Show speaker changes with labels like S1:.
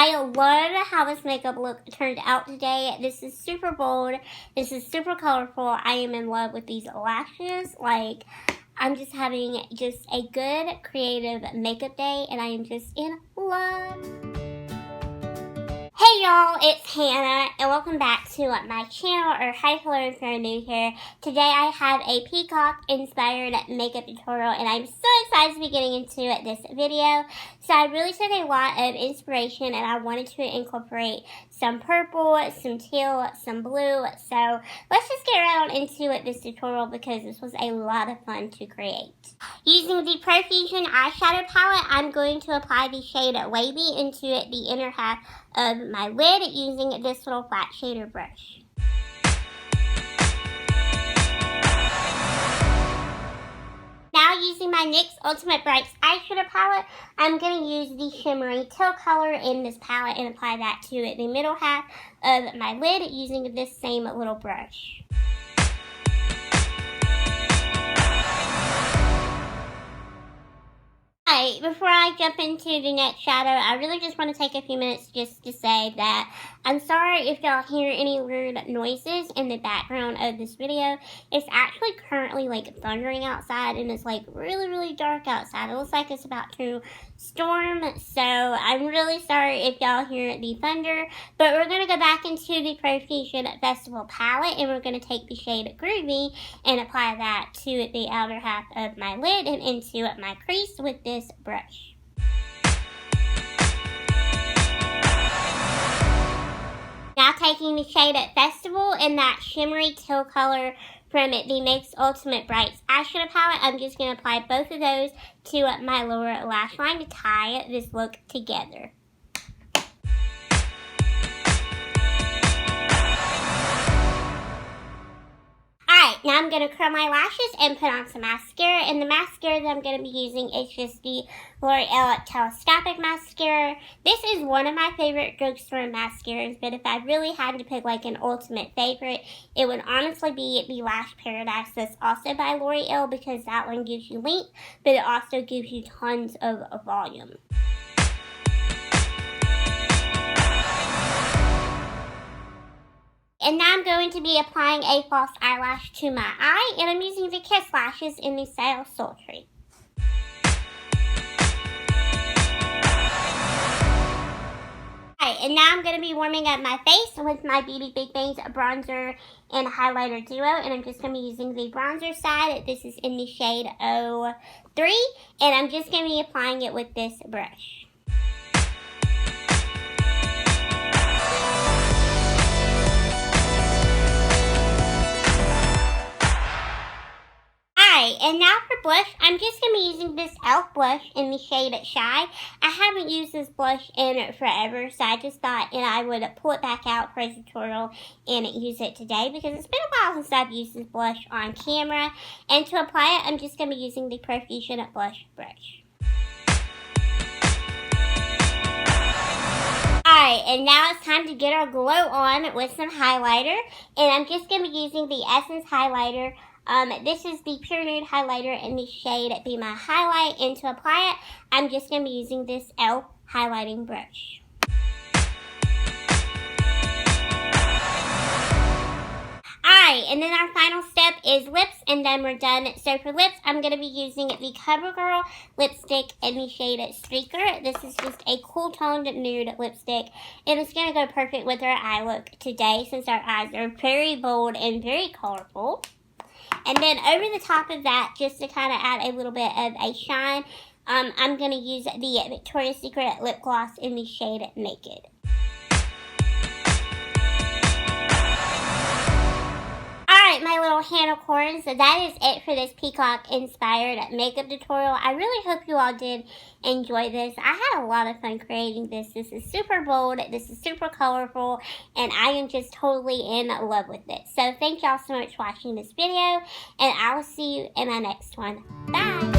S1: I love how this makeup look turned out today. This is super bold. This is super colorful. I am in love with these lashes. Like, I'm just having just a good creative makeup day, and I am just in love. Hey y'all, it's Hannah, and welcome back to my channel, or hi, hello if you're new here. Today I have a Peacock inspired makeup tutorial, and I'm so excited to be getting into this video. So I really took a lot of inspiration, and I wanted to incorporate some purple, some teal, some blue. So let's just get right on into this tutorial because this was a lot of fun to create. Using the Profusion eyeshadow palette, I'm going to apply the shade Wavy into the inner half of my lid using this little flat shader brush. Now using my NYX Ultimate Brights eyeshadow palette, I'm going to use the shimmery teal color in this palette and apply that to the middle half of my lid using this same little brush. Alright, before I jump into the next shadow, I really just want to take a few minutes just to say that I'm sorry if y'all hear any weird noises in the background of this video. It's actually currently like thundering outside, and it's like really dark outside. It looks like it's about to storm, so I'm really sorry if y'all hear the thunder. But we're going to go back into the Profusion Festival palette, and we're going to take the shade Groovy and apply that to the outer half of my lid and into my crease with this brush. Now taking the shade Festival in that shimmery teal color from the NYX Ultimate Brights eyeshadow palette, I'm just going to apply both of those to my lower lash line to tie this look together. Alright, now I'm going to curl my lashes and put on some mascara, and the mascara that I'm going to be using is just the L'Oreal Telescopic mascara. This is one of my favorite drugstore mascaras, but if I really had to pick like an ultimate favorite, it would honestly be the Lash Paradise that's also by L'Oreal, because that one gives you length, but it also gives you tons of volume. And now I'm going to be applying a false eyelash to my eye, and I'm using the Kiss Lashes in the style Sultry. Alright, and now I'm going to be warming up my face with my Beauty Big Bangs bronzer and highlighter duo, and I'm just going to be using the bronzer side. This is in the shade 03, and I'm just going to be applying it with this brush. And now for blush, I'm just going to be using this e.l.f. blush in the shade Shy. I haven't used this blush in forever, so I just thought I would pull it back out for a tutorial and use it today, because it's been a while since I've used this blush on camera. And to apply it, I'm just going to be using the Profusion blush brush. Alright, and now it's time to get our glow on with some highlighter. And I'm just going to be using the Essence highlighter. This is the Pure Nude highlighter in the shade Be My Highlight, and to apply it, I'm just going to be using this e.l.f. highlighting brush. Alright, and then our final step is lips, and then we're done. So for lips, I'm going to be using the Covergirl lipstick in the shade Streaker. This is just a cool toned nude lipstick, and it's going to go perfect with our eye look today, since our eyes are very bold and very colorful. And then over the top of that, just to kind of add a little bit of a shine, I'm going to use the Victoria's Secret lip gloss in the shade Naked. Alright, my little Hannah corns, so that is it for this Peacock inspired makeup tutorial. I really hope you all did enjoy this. I had a lot of fun creating this. This is super bold, this is super colorful, and I am just totally in love with it. So thank y'all so much for watching this video, and I will see you in my next one. Bye!